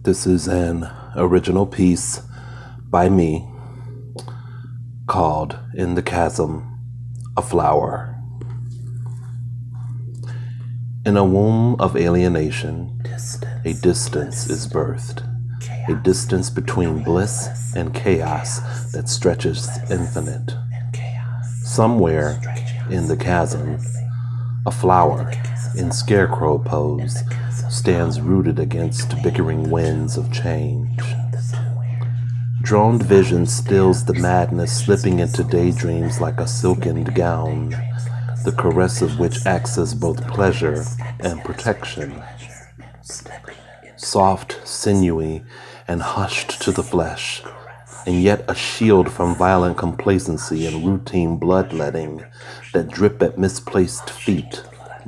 This is an original piece by me called In the Chasm, a Flower. In a womb of alienation, a distance is birthed, a distance between bliss and chaos that stretches infinite. Somewhere in the chasm, a flower in scarecrow pose stands rooted against bickering winds of change. Droned vision stills the madness slipping into daydreams like a silkened gown, the caress of which acts as both pleasure and protection. Soft, sinewy, and hushed to the flesh, and yet a shield from violent complacency and routine bloodletting that drip at misplaced feet,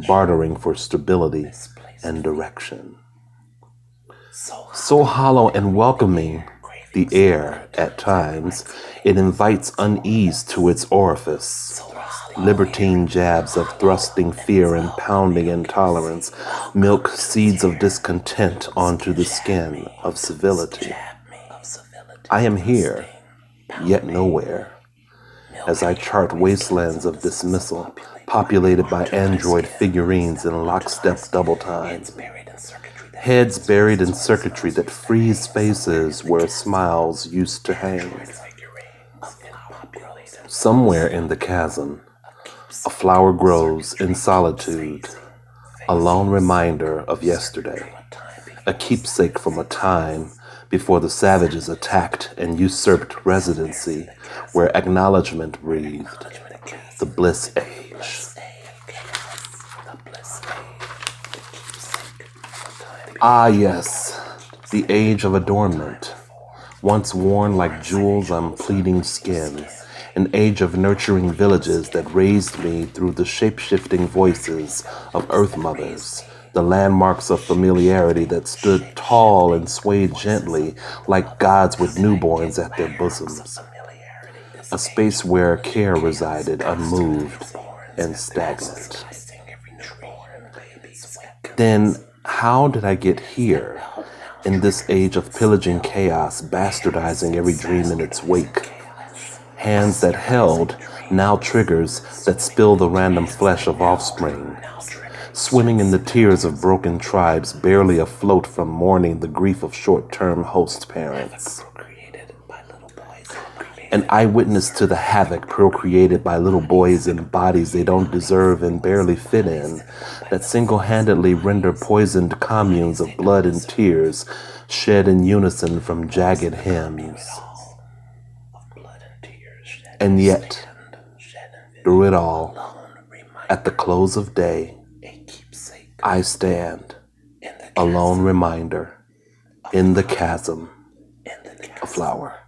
bartering for stability and direction. So hollow and welcoming, the air, at times, it invites unease to its orifice. Libertine jabs of thrusting fear and pounding intolerance milk seeds of discontent onto the skin of civility. I am here, yet nowhere, as I chart wastelands of dismissal, populated by android figurines in lockstep double time. Heads buried in circuitry that freeze faces where smiles used to hang. Somewhere in the chasm, a flower grows in solitude, a lone reminder of yesterday, a keepsake from a time before the savages attacked and usurped residency where acknowledgement breathed, the bliss age. Ah yes, the age of adornment, once worn like jewels on pleading skin, an age of nurturing villages that raised me through the shape-shifting voices of earth mothers, the landmarks of familiarity that stood tall and swayed gently like gods with newborns at their bosoms, a space where care resided unmoved and stagnant. Then how did I get here, in this age of pillaging chaos, bastardizing every dream in its wake? Hands that held, now triggers that spill the random flesh of offspring. Swimming in the tears of broken tribes, barely afloat from mourning the grief of short-term host parents. An eyewitness to the havoc procreated by little boys in bodies they don't deserve and barely fit in, that single-handedly render poisoned communes of blood and tears shed in unison from jagged hymns. And yet, through it all, at the close of day, I stand, a lone reminder, in the chasm, a flower.